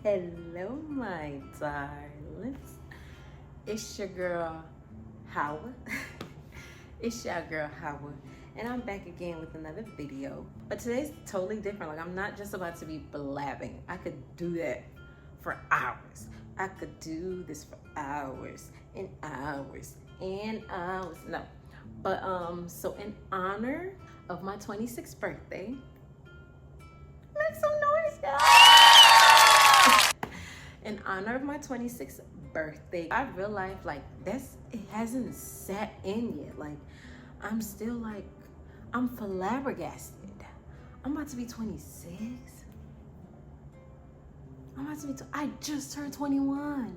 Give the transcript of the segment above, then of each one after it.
Hello, my darlings. It's your girl, Hawa. It's your girl, Hawa. And I'm back again with another video. But today's totally different. Like, I'm not just about to be blabbing. I could do that for hours. I could do this for hours and hours and hours. No. But, so in honor of my 26th birthday, make some noise, y'all. In honor of my 26th birthday, I realized like it hasn't set in yet. Like I'm still like, I'm flabbergasted. I'm about to be 26. I just turned 21.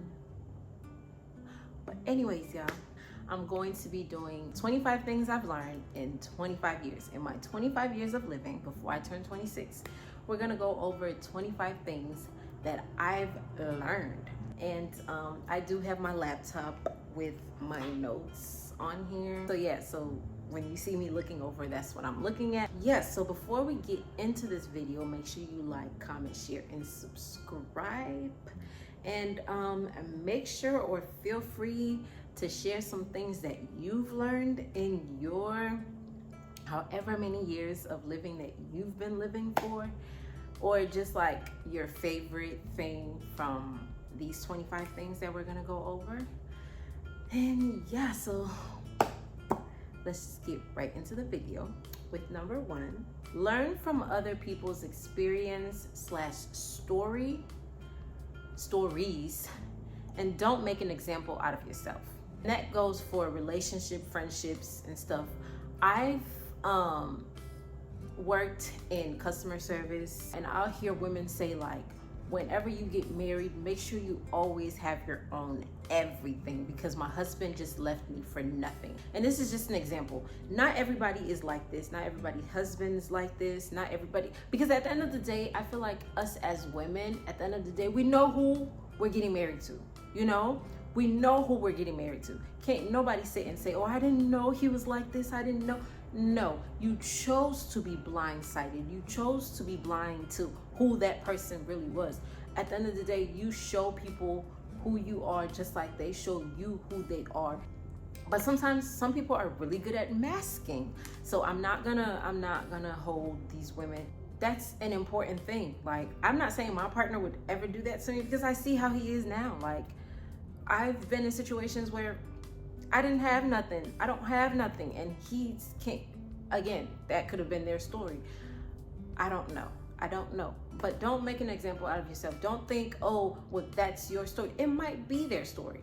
But anyways, y'all, I'm going to be doing 25 things I've learned in 25 years. In my 25 years of living before I turn 26, we're gonna go over 25 things that I've learned. And I do have my laptop with my notes on here. So yeah, so when you see me looking over, that's what I'm looking at. Yes, so before we get into this video, make sure you like, comment, share, and subscribe. And make sure or feel free to share some things that you've learned in your however many years of living that you've been living for, or just like your favorite thing from these 25 things that we're gonna go over. And yeah, so let's just get right into the video with number 1. Learn from other people's experience / stories, and don't make an example out of yourself. And that goes for relationship, friendships, and stuff. I've worked in customer service, and I'll hear women say like, whenever you get married, make sure you always have your own everything, because my husband just left me for nothing. And this is just an example. Not everybody is like this. Not everybody's husband is like this. Not everybody, because at the end of the day, I feel like us as women, at the end of the day, we know who we're getting married to. You know, we know who we're getting married to. Can't nobody sit and say, oh, I didn't know he was like this. I didn't know. No, you chose to be blindsided. You chose to be blind to who that person really was. At the end of the day, you show people who you are just like they show you who they are. But sometimes some people are really good at masking. So I'm not gonna hold these women. That's an important thing. Like, I'm not saying my partner would ever do that to me, because I see how he is now. Like, I've been in situations where I didn't have nothing. I don't have nothing. And he can't, again, that could have been their story. I don't know. But don't make an example out of yourself. Don't think, oh, well, that's your story. It might be their story.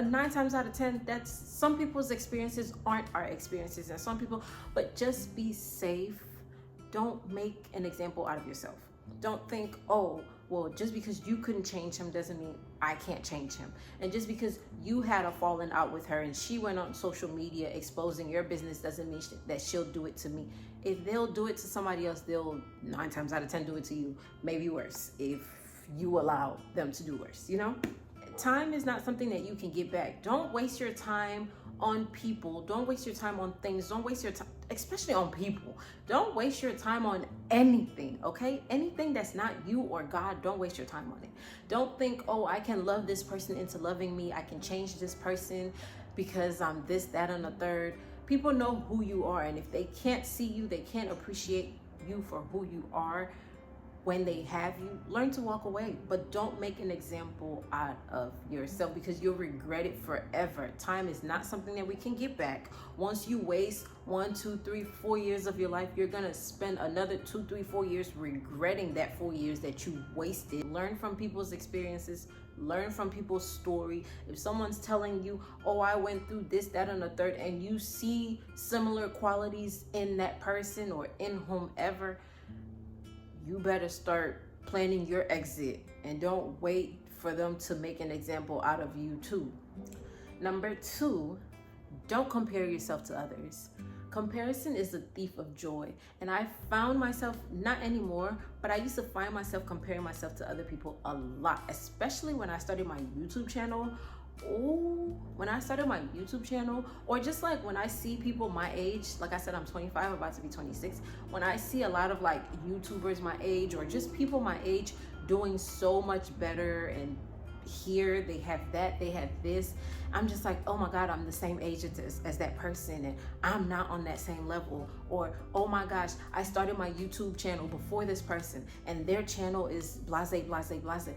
9 times out of 10, that's some people's experiences aren't our experiences. And some people, but just be safe. Don't make an example out of yourself. Don't think, oh, well, just because you couldn't change him doesn't mean I can't change him. And just because you had a falling out with her and she went on social media exposing your business doesn't mean that she'll do it to me. If they'll do it to somebody else, they'll 9 times out of 10 do it to you. Maybe worse if you allow them to do worse, you know? Time is not something that you can get back. Don't waste your time on people. Don't waste your time on things. Don't waste your time, especially on people. Don't waste your time on anything, okay? Anything that's not you or God, don't waste your time on it. Don't think, oh, I can love this person into loving me. I can change this person because I'm this, that, and the third. People know who you are, and if they can't see you, they can't appreciate you for who you are. When they have you, learn to walk away, but don't make an example out of yourself, because you'll regret it forever. Time is not something that we can get back. Once you waste 1, 2, 3, 4 years of your life, you're gonna spend another 2, 3, 4 years regretting that 4 years that you wasted. Learn from people's experiences. Learn from people's story. If someone's telling you, oh, I went through this, that, and the third, and you see similar qualities in that person or in whomever, you better start planning your exit, and don't wait for them to make an example out of you too. Number 2, don't compare yourself to others. Comparison is the thief of joy. And I found myself, not anymore, but I used to find myself comparing myself to other people a lot, especially when I started my YouTube channel. When I started my YouTube channel, or just like when I see people my age, like I said, I'm 25, about to be 26. When I see a lot of like YouTubers my age, or just people my age doing so much better, and here they have that, they have this. I'm just like, oh my God, I'm the same age as that person, and I'm not on that same level. Or, oh my gosh, I started my YouTube channel before this person and their channel is blase, blase, blase.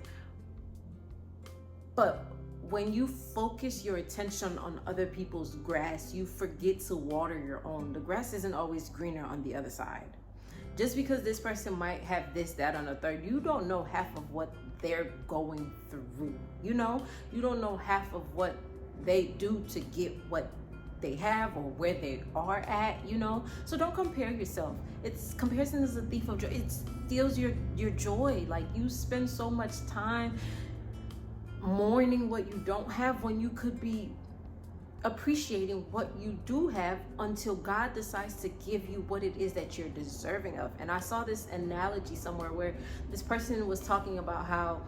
But when you focus your attention on other people's grass, you forget to water your own. The grass isn't always greener on the other side. Just because this person might have this, that, and a third, you don't know half of what they're going through. You don't know half of what they do to get what they have or where they are at, So don't compare yourself. Comparison is a thief of joy. It steals your joy. Like, you spend so much time mourning what you don't have when you could be appreciating what you do have until God decides to give you what it is that you're deserving of. And I saw this analogy somewhere where this person was talking about how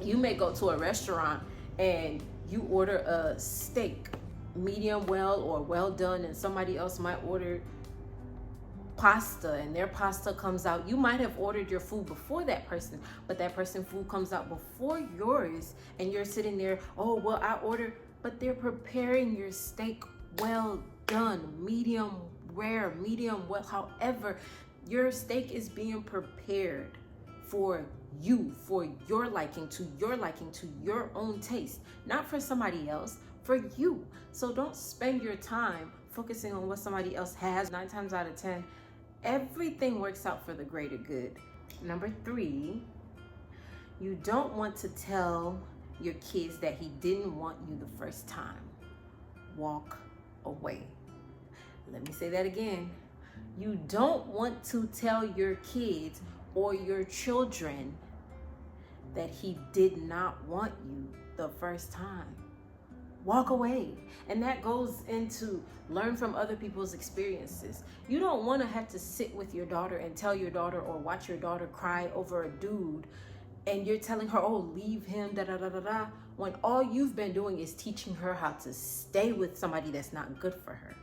you may go to a restaurant and you order a steak, medium well or well done, and somebody else might order pasta, and their pasta comes out. You might have ordered your food before that person, but that person's food comes out before yours, and you're sitting there, oh, well, I ordered, but they're preparing your steak well done, medium rare, medium well, however, your steak is being prepared for you, for your liking, to your own taste, not for somebody else, for you. So don't spend your time focusing on what somebody else has. 9 times out of 10, everything works out for the greater good. Number 3, you don't want to tell your kids that he didn't want you the first time. Walk away. Let me say that again. You don't want to tell your kids or your children that he did not want you the first time. Walk away. And that goes into learn from other people's experiences. You don't want to have to sit with your daughter and tell your daughter or watch your daughter cry over a dude, and you're telling her, oh, leave him, da da da da da, when all you've been doing is teaching her how to stay with somebody that's not good for her.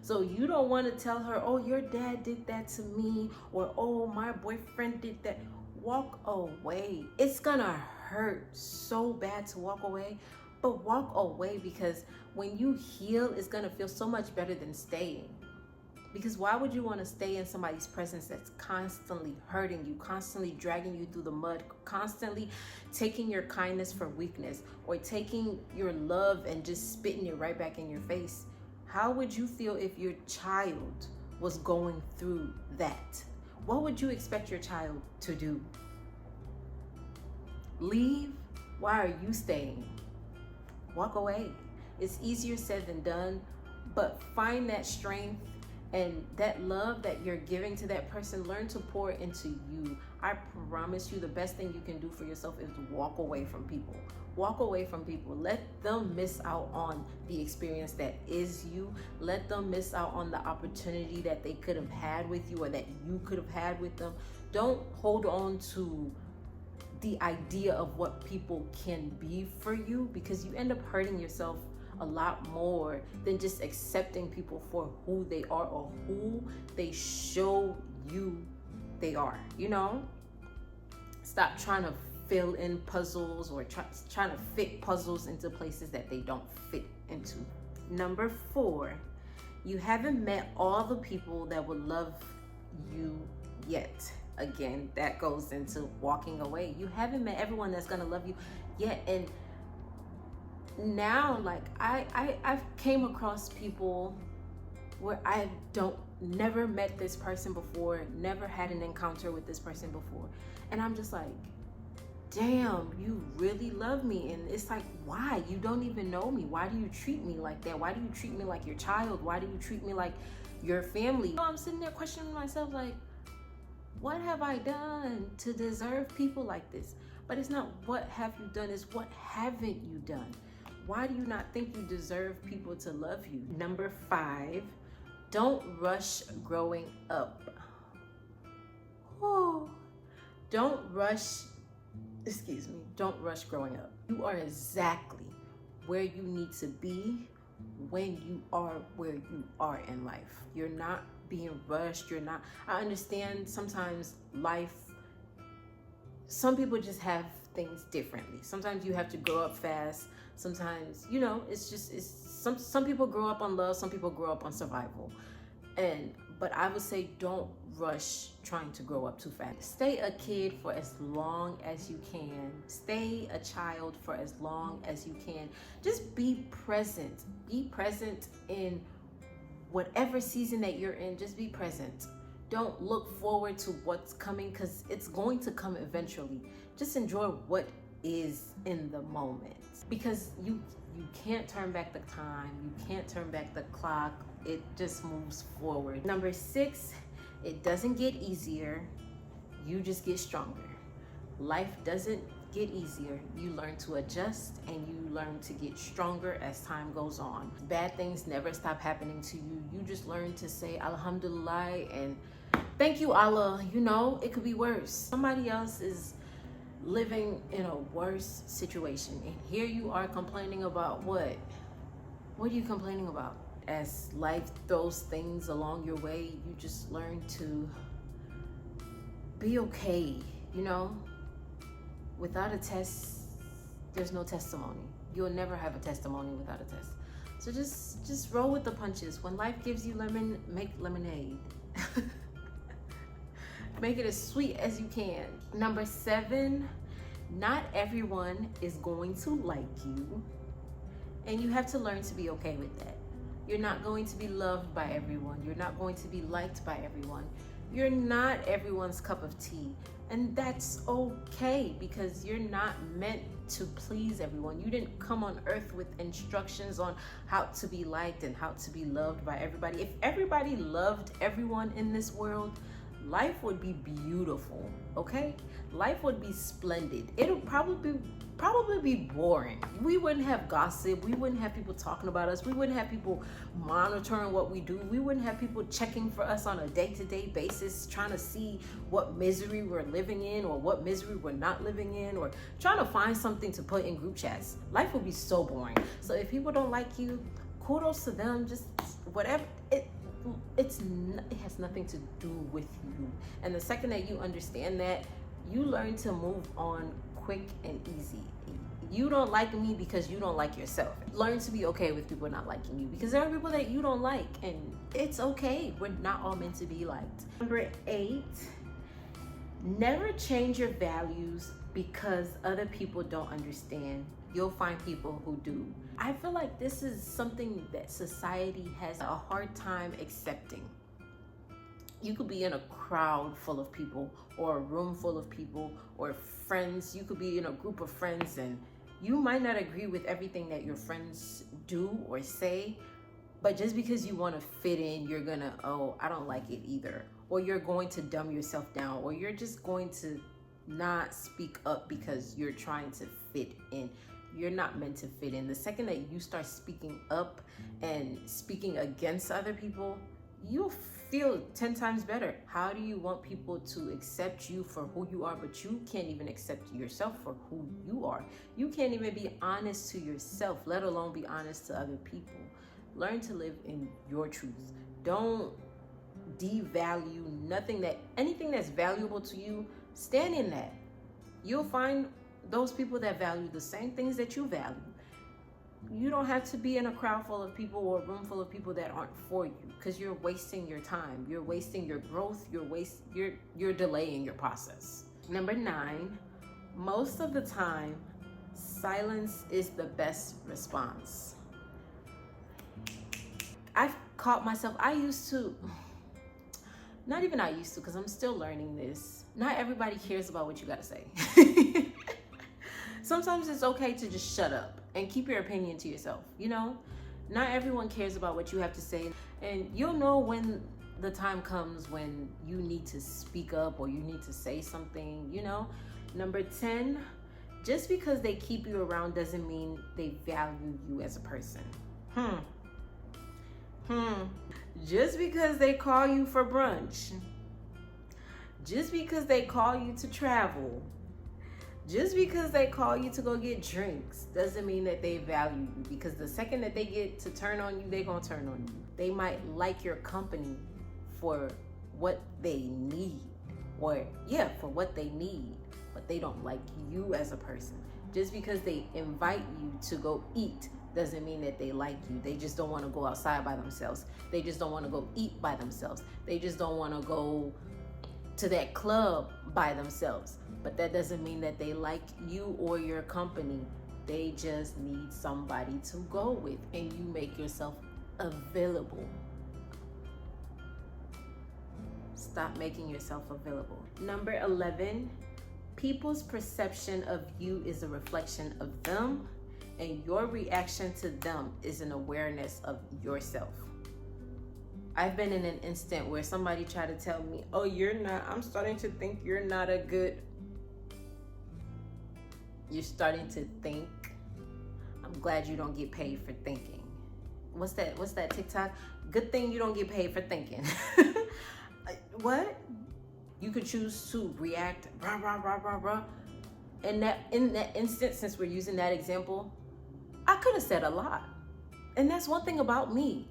So you don't want to tell her, oh, your dad did that to me, or oh, my boyfriend did that. Walk away. It's gonna hurt so bad to walk away, but walk away, because when you heal, it's gonna feel so much better than staying. Because why would you want to stay in somebody's presence that's constantly hurting you, constantly dragging you through the mud, constantly taking your kindness for weakness, or taking your love and just spitting it right back in your face? How would you feel if your child was going through that? What would you expect your child to do? Leave? Why are you staying? Walk away. It's easier said than done, but find that strength and that love that you're giving to that person. Learn to pour into you. I promise you, the best thing you can do for yourself is walk away from people. Walk away from people. Let them miss out on the experience that is you. Let them miss out on the opportunity that they could have had with you, or that you could have had with them. Don't hold on to the idea of what people can be for you, because you end up hurting yourself a lot more than just accepting people for who they are or who they show you they are. Stop trying to fill in puzzles, or trying to fit puzzles into places that they don't fit into. Number 4, you haven't met all the people that would love you yet. Again, that goes into walking away. You haven't met everyone that's gonna love you yet. And now, like, I've came across people where I never met this person before, never had an encounter with this person before, and I'm just like, damn, you really love me. And it's like, why? You don't even know me. Why do you treat me like that? Why do you treat me like your child? Why do you treat me like your family? I'm sitting there questioning myself, like, what have I done to deserve people like this? But it's not what have you done, it's what haven't you done? Why do you not think you deserve people to love you? Number 5, don't rush growing up. Oh, don't rush growing up. You are exactly where you need to be when you are where you are in life. You're not being rushed. I understand sometimes life some people just have things differently. Sometimes you have to grow up fast. Sometimes, you know, it's some people grow up on love, some people grow up on survival. But I would say don't rush trying to grow up too fast. Stay a kid for as long as you can. Stay a child for as long as you can. Just be present. Be present in whatever season that you're in. Just be present. Don't look forward to what's coming, because it's going to come eventually. Just enjoy what is in the moment, because you can't turn back the time. You can't turn back the clock. It just moves forward. Number 6, it doesn't get easier. You just get stronger. Life doesn't get easier. You learn to adjust and you learn to get stronger as time goes on. Bad things never stop happening to you. You just learn to say Alhamdulillah and thank you, Allah. You know, it could be worse. Somebody else is living in a worse situation, and here you are complaining about what? What are you complaining about? As life throws things along your way, you just learn to be okay, you know? Without a test, there's no testimony. You'll never have a testimony without a test. So just roll with the punches. When life gives you lemon, make lemonade. Make it as sweet as you can. Number 7, not everyone is going to like you, and you have to learn to be okay with that. You're not going to be loved by everyone. You're not going to be liked by everyone. You're not everyone's cup of tea. And that's okay, because you're not meant to please everyone. You didn't come on earth with instructions on how to be liked and how to be loved by everybody. If everybody loved everyone in this world, life would be beautiful, okay? Life would be splendid. It'll probably be boring. We wouldn't have gossip. We wouldn't have people talking about us. We wouldn't have people monitoring what we do. We wouldn't have people checking for us on a day-to-day basis, trying to see what misery we're living in or what misery we're not living in, or trying to find something to put in group chats. Life would be so boring. So if people don't like you, kudos to them. Just whatever. It has nothing to do with you. And the second that you understand that, you learn to move on quick and easy. You don't like me because you don't like yourself. Learn to be okay with people not liking you, because there are people that you don't like, and it's okay. We're not all meant to be liked. Number 8, never change your values because other people don't understand. You'll find people who do. I feel like this is something that society has a hard time accepting. You could be in a crowd full of people, or a room full of people, or friends. You could be in a group of friends, and you might not agree with everything that your friends do or say, but just because you want to fit in, you're gonna, oh, I don't like it either. Or you're going to dumb yourself down, or you're just going to not speak up because you're trying to fit in. You're not meant to fit in. The second that you start speaking up and speaking against other people, you'll feel 10 times better. How do you want people to accept you for who you are, but you can't even accept yourself for who you are? You can't even be honest to yourself, let alone be honest to other people. Learn to live in your truth. Don't devalue anything that's valuable to you. Stand in that. You'll find those people that value the same things that you value. You don't have to be in a crowd full of people or a room full of people that aren't for you, because you're wasting your time. You're wasting your growth. You're delaying your process. Number 9, most of the time, silence is the best response. I've caught myself, because I'm still learning this. Not everybody cares about what you gotta say. Sometimes it's okay to just shut up and keep your opinion to yourself, you know? Not everyone cares about what you have to say, and you'll know when the time comes when you need to speak up or you need to say something, you know? Number 10, just because they keep you around doesn't mean they value you as a person. Just because they call you for brunch, just because they call you to travel, just because they call you to go get drinks doesn't mean that they value you, because the second that they get to turn on you, they're gonna turn on you. They might like your company for what they need, for what they need, but they don't like you as a person. Just because they invite you to go eat doesn't mean that they like you. They just don't want to go outside by themselves. They just don't want to go eat by themselves. They just don't want to go to that club by themselves. But that doesn't mean that they like you or your company. They just need somebody to go with, and you make yourself available. Stop making yourself available. Number 11, people's perception of you is a reflection of them, and your reaction to them is an awareness of yourself. I've been in an instant where somebody tried to tell me, oh, I'm starting to think you're not a good. You're starting to think. I'm glad you don't get paid for thinking. What's that TikTok? Good thing you don't get paid for thinking. What? You could choose to react rah rah rah rah rah. And in that instance, since we're using that example, I could have said a lot. And that's one thing about me.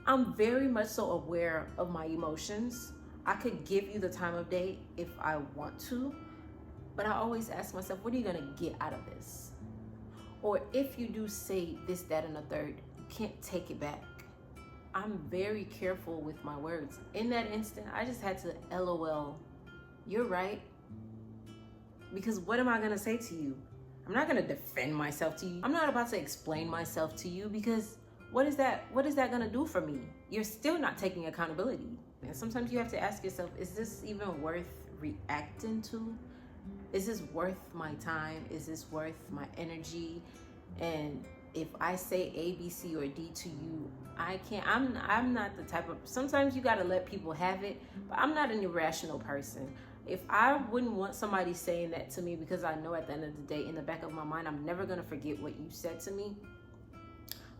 I'm very much so aware of my emotions. I could give you the time of day if I want to, but I always ask myself, what are you gonna get out of this? Or if you do say this, that, and the third, you can't take it back. I'm very careful with my words. In that instant, I just had to LOL, you're right. Because what am I gonna say to you? I'm not gonna defend myself to you. I'm not about to explain myself to you, because what is that gonna do for me? You're still not taking accountability. And sometimes you have to ask yourself, is this even worth reacting to? Is this worth my time? Is this worth my energy? And if I say A, B, C, or D to you, I'm not the type of, sometimes you gotta let people have it, but I'm not an irrational person. If I wouldn't want somebody saying that to me, because I know at the end of the day, in the back of my mind, I'm never gonna forget what you said to me.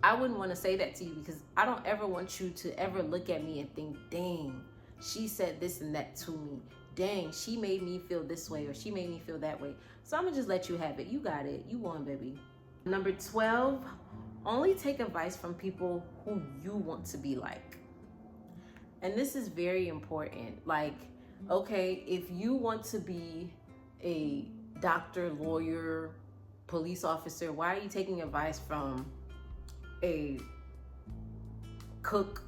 I wouldn't want to say that to you, because I don't ever want you to ever look at me and think, dang, she said this and that to me. Dang, she made me feel this way, or she made me feel that way. So I'm gonna just let you have it. You got it. You won, baby. Number 12, only take advice from people who you want to be like. And this is very important. Like, okay, if you want to be a doctor, lawyer, police officer, why are you taking advice from a cook?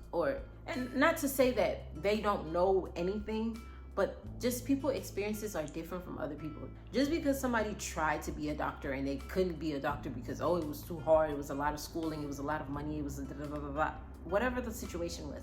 And not to say that they don't know anything, but just people experiences are different from other people. Just because somebody tried to be a doctor and they couldn't be a doctor because, oh, it was too hard, it was a lot of schooling, it was a lot of money, it was whatever the situation was,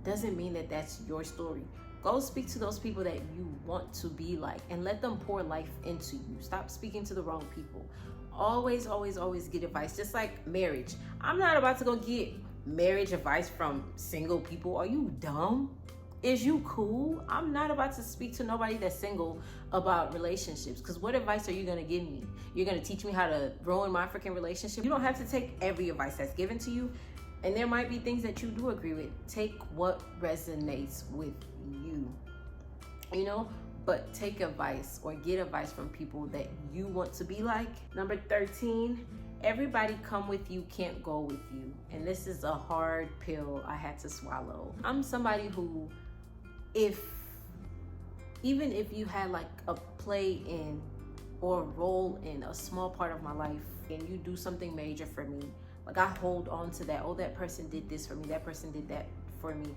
doesn't mean that that's your story. Go speak to those people that you want to be like, and let them pour life into you. Stop speaking to the wrong people. Always, always, always get advice. Just like marriage. I'm not about to go get marriage advice from single people. Are you dumb? Is you cool? I'm not about to speak to nobody that's single about relationships, because what advice are you going to give me? You're going to teach me how to ruin my freaking relationship? You don't have to take every advice that's given to you, and there might be things that you do agree with. Take what resonates with you, you know, but take advice or get advice from people that you want to be like. Number 13, everybody come with you can't go with you. And this is a hard pill I had to swallow. I'm somebody who, even if you had like a play in or a role in a small part of my life and you do something major for me, like I hold on to that. Oh, that person did this for me, that person did that for me.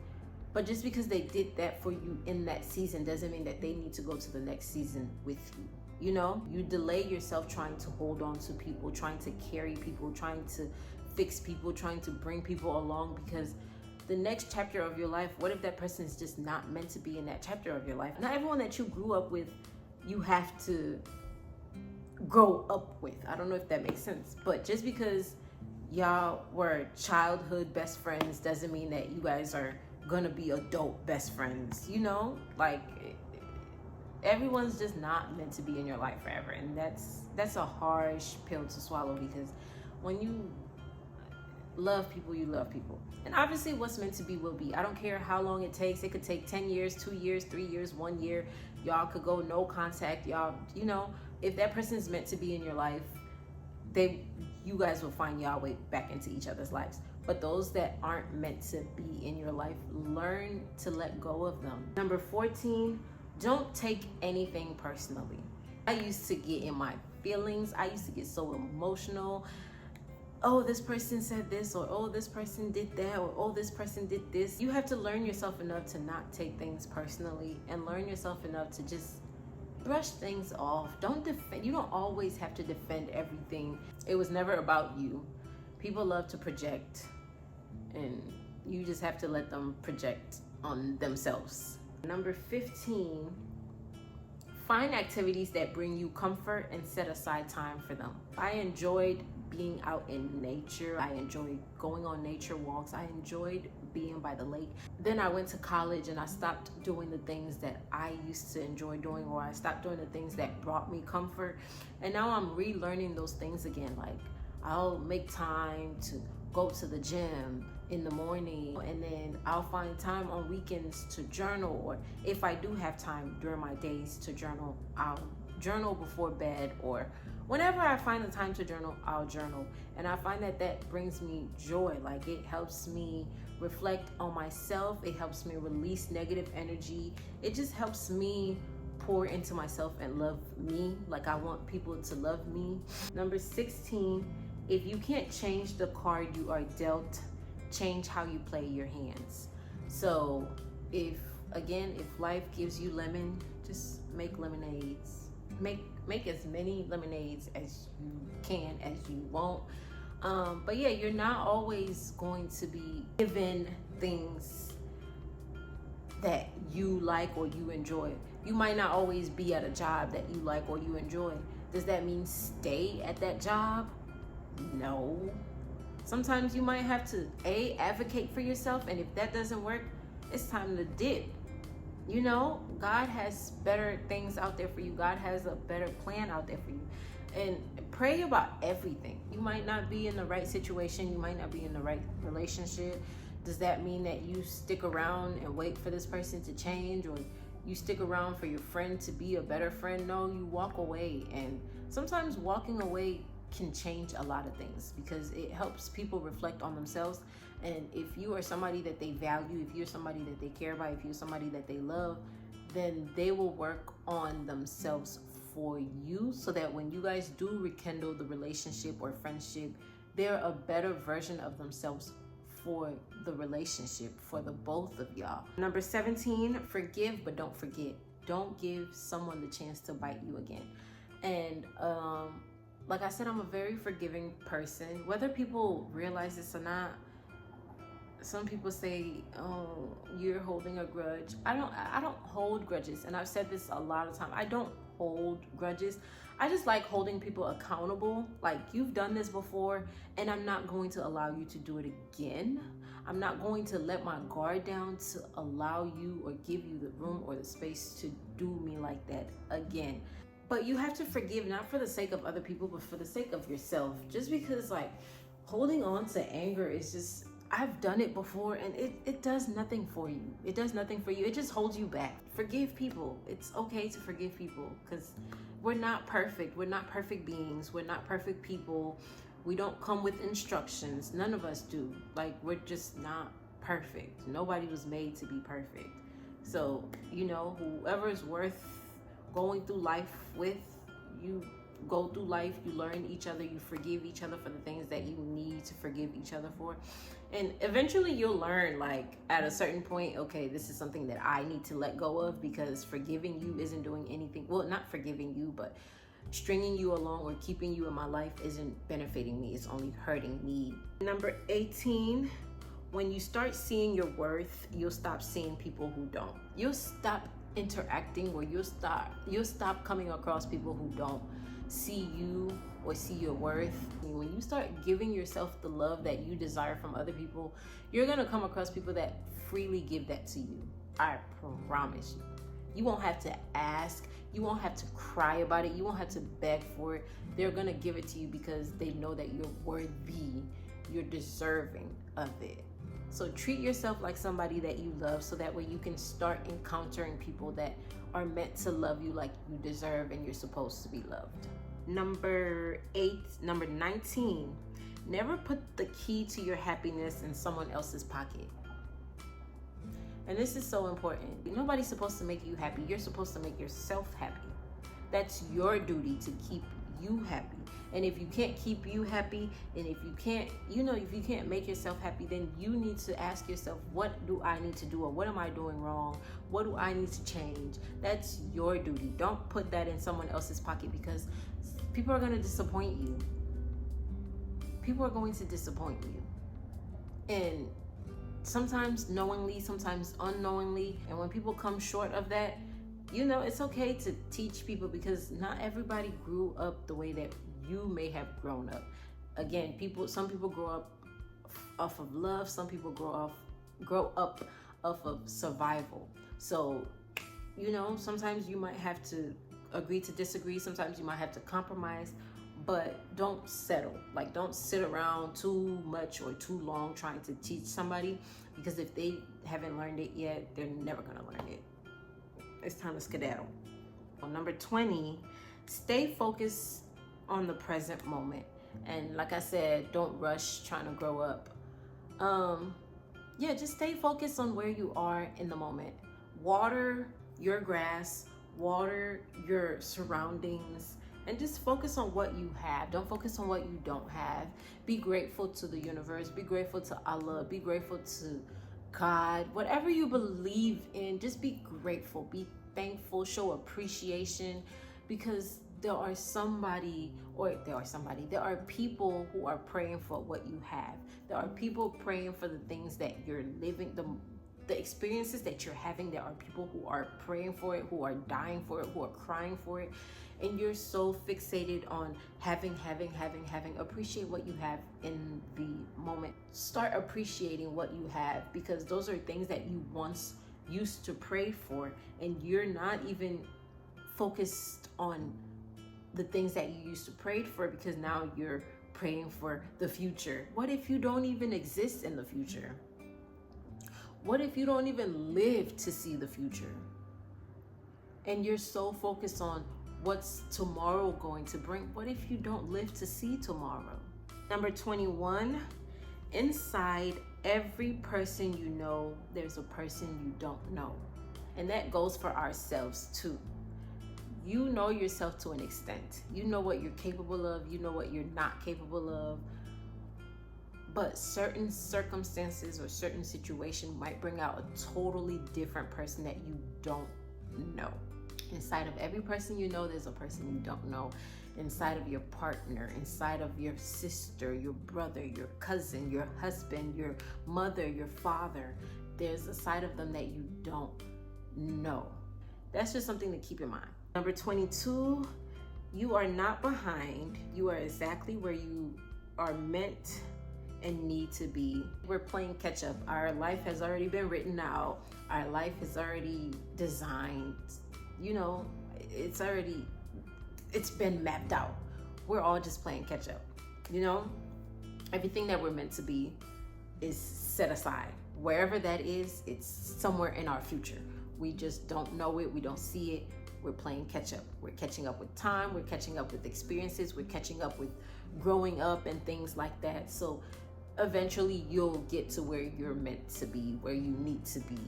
But just because they did that for you in that season doesn't mean that they need to go to the next season with you. You know, you delay yourself trying to hold on to people, trying to carry people, trying to fix people, trying to bring people along, because the next chapter of your life, what if that person is just not meant to be in that chapter of your life? Not everyone that you grew up with, you have to grow up with. I don't know if that makes sense, but just because y'all were childhood best friends doesn't mean that you guys are gonna be adult best friends. You know, like everyone's just not meant to be in your life forever, and that's a harsh pill to swallow, because when you love people, you love people. And obviously what's meant to be will be. I don't care how long it takes. It could take 10 years, 2 years, 3 years, 1 year. Y'all could go no contact. Y'all, you know, if that person is meant to be in your life, you guys will find y'all way back into each other's lives. But those that aren't meant to be in your life, learn to let go of them. Number 14, don't take anything personally. I used to get in my feelings. I used to get so emotional. Oh, this person said this, or oh, this person did that, or oh, this person did this. You have to learn yourself enough to not take things personally, and learn yourself enough to just brush things off. Don't defend. You don't always have to defend everything. It was never about you. People love to project, and you just have to let them project on themselves. Number 15, find activities that bring you comfort and set aside time for them. I enjoyed being out in nature. I enjoyed going on nature walks. I enjoyed being by the lake. Then I went to college and I stopped doing the things that I used to enjoy doing, or I stopped doing the things that brought me comfort. And now I'm relearning those things again. Like, I'll make time to go to the gym in the morning, and then I'll find time on weekends to journal, or if I do have time during my days to journal, I'll journal before bed, or whenever I find the time to journal, I'll journal. And I find that that brings me joy. Like, it helps me reflect on myself. It helps me release negative energy. It just helps me pour into myself and love me like I want people to love me. Number 16, if you can't change the card you are dealt, change how you play your hands. So if life gives you lemon, just make lemonades. Make as many lemonades as you can, as you want. But yeah, you're not always going to be given things that you like or you enjoy. You might not always be at a job that you like or you enjoy. Does that mean stay at that job? No. Sometimes you might have to advocate for yourself, and if that doesn't work, it's time to dip. You know, God has better things out there for you. God has a better plan out there for you. And pray about everything. You might not be in the right situation. You might not be in the right relationship. Does that mean that you stick around and wait for this person to change, or you stick around for your friend to be a better friend? No, you walk away. And sometimes walking away can change a lot of things, because it helps people reflect on themselves. And if you are somebody that they value, if you're somebody that they care about, if you're somebody that they love, then they will work on themselves for you, so that when you guys do rekindle the relationship or friendship, they're a better version of themselves for the relationship, for the both of y'all. Number 17, forgive but don't forget. Don't give someone the chance to bite you again. And like I said, I'm a very forgiving person. Whether people realize this or not, some people say, oh, you're holding a grudge. I don't hold grudges. And I've said this a lot of times. I don't hold grudges. I just like holding people accountable. Like, you've done this before, and I'm not going to allow you to do it again. I'm not going to let my guard down to allow you or give you the room or the space to do me like that again. But you have to forgive, not for the sake of other people, but for the sake of yourself. Just because, like, holding on to anger is just, I've done it before, and it does nothing for you. It does nothing for you. It just holds you back. Forgive people. It's okay to forgive people, because we're not perfect. We're not perfect beings. We're not perfect people. We don't come with instructions. None of us do. Like, we're just not perfect. Nobody was made to be perfect. So, you know, whoever is worth going through life with, you go through life, you learn each other, you forgive each other for the things that you need to forgive each other for. And eventually you'll learn, like, at a certain point, okay, this is something that I need to let go of, because forgiving you isn't doing anything. Well, not forgiving you, but stringing you along or keeping you in my life isn't benefiting me. It's only hurting me. Number 18, when you start seeing your worth, you'll stop seeing people who don't. You'll stop interacting, or you'll stop coming across people who don't see you or see your worth. When you start giving yourself the love that you desire from other people, you're gonna come across people that freely give that to you. I promise you. You won't have to ask. You won't have to cry about it. You won't have to beg for it. They're gonna give it to you because they know that you're worthy. You're deserving of it. So treat yourself like somebody that you love, so that way you can start encountering people that are meant to love you like you deserve and you're supposed to be loved. Number 19, never put the key to your happiness in someone else's pocket. And this is so important. Nobody's supposed to make you happy. You're supposed to make yourself happy. That's your duty to keep you happy. And if you can't keep you happy, and if you can't, if you can't make yourself happy, then you need to ask yourself, what do I need to do, or what am I doing wrong? What do I need to change? That's your duty. Don't put that in someone else's pocket, because people are going to disappoint you. People are going to disappoint you. And sometimes knowingly, sometimes unknowingly. And when people come short of that, it's okay to teach people, because not everybody grew up the way that you may have grown up. Again, some people grow up off of love. Some people grow up off of survival. So, sometimes you might have to agree to disagree. Sometimes you might have to compromise, but don't settle. Like, don't sit around too much or too long trying to teach somebody, because if they haven't learned it yet, they're never gonna learn it. It's time to skedaddle. Number 20, stay focused on the present moment. And like I said, don't rush trying to grow up. Just stay focused on where you are in the moment. Water your grass, water your surroundings, and just focus on what you have. Don't focus on what you don't have. Be grateful to the universe. Be grateful to Allah. Be grateful to God. Whatever you believe in, just be grateful. Be thankful. Show appreciation, because there are people who are praying for what you have. There are people praying for the things that you're living, the experiences that you're having. There are people who are praying for it, who are dying for it, who are crying for it. And you're so fixated on having. Appreciate what you have in the moment. Start appreciating what you have, because those are things that you once used to pray for, and you're not even focused on the things that you used to pray for, because now you're praying for the future. What if you don't even exist in the future? What if you don't even live to see the future? And you're so focused on what's tomorrow going to bring. What if you don't live to see tomorrow? Number 21, inside every person you know, there's a person you don't know. And that goes for ourselves too. You know yourself to an extent. You know what you're capable of. You know what you're not capable of. But certain circumstances or certain situation might bring out a totally different person that you don't know. Inside of every person you know, there's a person you don't know. Inside of your partner, inside of your sister, your brother, your cousin, your husband, your mother, your father, there's a side of them that you don't know. That's just something to keep in mind. Number 22, you are not behind. You are exactly where you are meant and need to be. We're playing catch up. Our life has already been written out. Our life is already designed. It's been mapped out. We're all just playing catch up. Everything that we're meant to be is set aside. Wherever that is, it's somewhere in our future. We just don't know it. We don't see it. We're playing catch up. We're catching up with time. We're catching up with experiences. We're catching up with growing up and things like that. So eventually you'll get to where you're meant to be, where you need to be,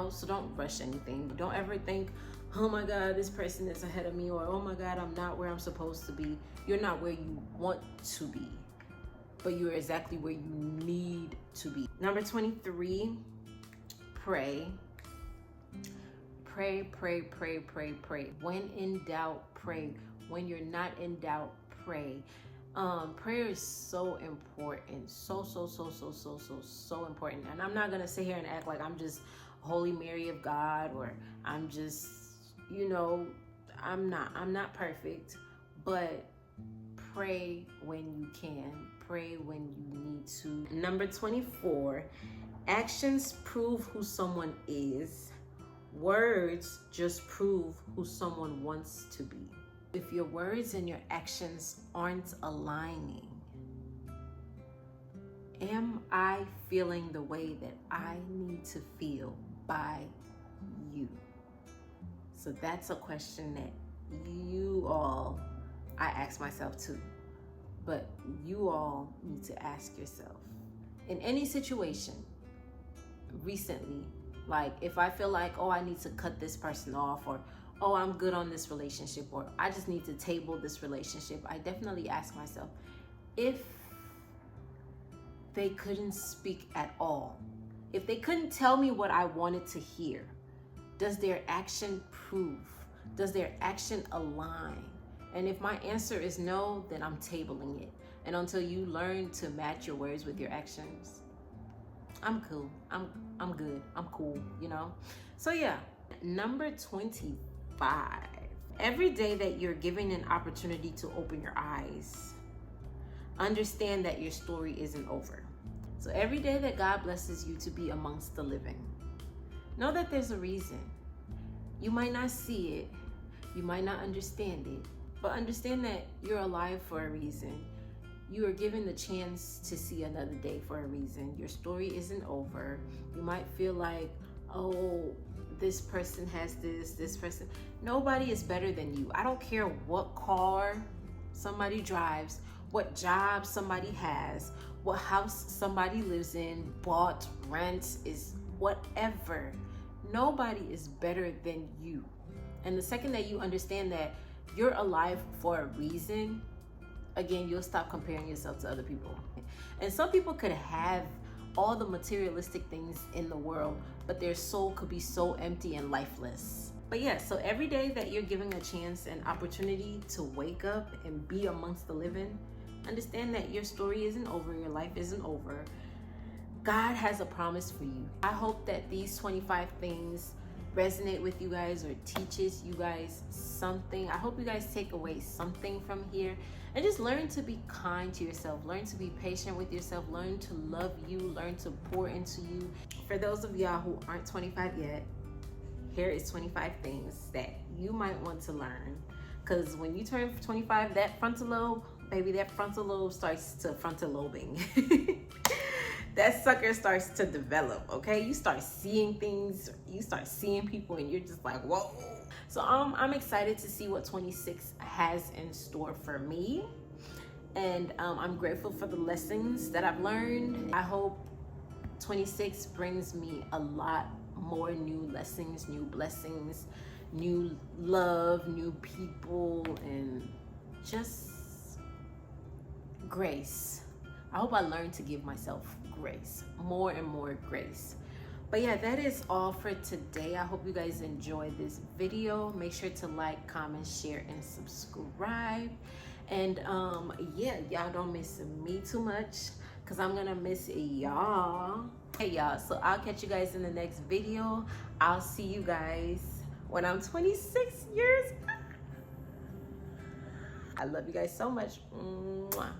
So don't rush anything. Don't ever think, oh my God, this person is ahead of me, or oh my God, I'm not where I'm supposed to be. You're not where you want to be, but you're exactly where you need to be. Number 23, pray. Pray. When in doubt, pray. When you're not in doubt, pray. Prayer is so important. So important. And I'm not going to sit here and act like I'm just Holy Mary of God, or I'm just, I'm not perfect, but pray when you can. Pray when you need to. Number 24, actions prove who someone is. Words just prove who someone wants to be. If your words and your actions aren't aligning, am I feeling the way that I need to feel by you? So that's a question that I ask myself too, but you all need to ask yourself. In any situation, recently, like if I feel like, I need to cut this person off, or oh, I'm good on this relationship, or I just need to table this relationship, I definitely ask myself, if they couldn't speak at all, if they couldn't tell me what I wanted to hear, does their action prove? Does their action align? And if my answer is no, then I'm tabling it. And until you learn to match your words with your actions, I'm cool. I'm good. I'm cool, you know? So yeah, number 25. Every day that you're given an opportunity to open your eyes, understand that your story isn't over. So every day that God blesses you to be amongst the living, know that there's a reason. You might not see it, you might not understand it, but understand that you're alive for a reason. You are given the chance to see another day for a reason. Your story isn't over. You might feel like, oh, this person has this person. Nobody is better than you. I don't care what car somebody drives, what job somebody has, what house somebody lives in, bought, rents, is whatever. Nobody is better than you. And the second that you understand that you're alive for a reason, again, you'll stop comparing yourself to other people. And some people could have all the materialistic things in the world, but their soul could be so empty and lifeless. But yeah, so every day that you're giving a chance and opportunity to wake up and be amongst the living, understand that your story isn't over, your life isn't over. God has a promise for you. I hope that these 25 things resonate with you guys or teaches you guys something. I hope you guys take away something from here and just learn to be kind to yourself, learn to be patient with yourself, learn to love you, learn to pour into you. For those of y'all who aren't 25 yet, here is 25 things that you might want to learn. Because when you turn 25, that frontal lobe, baby, that frontal lobe starts to frontal lobing. That sucker starts to develop, okay? You start seeing things, you start seeing people, and you're just like, whoa. So I'm excited to see what 26 has in store for me. And I'm grateful for the lessons that I've learned. I hope 26 brings me a lot more new lessons, new blessings, new love, new people, and just grace. I hope I learn to give myself grace, more and more grace. But yeah, that is all for today. I hope you guys enjoyed this video. Make sure to like, comment, share, and subscribe. And yeah, y'all don't miss me too much, because I'm gonna miss y'all. Hey y'all, so I'll catch you guys in the next video. I'll see you guys when I'm 26 years. I love you guys so much. Mwah.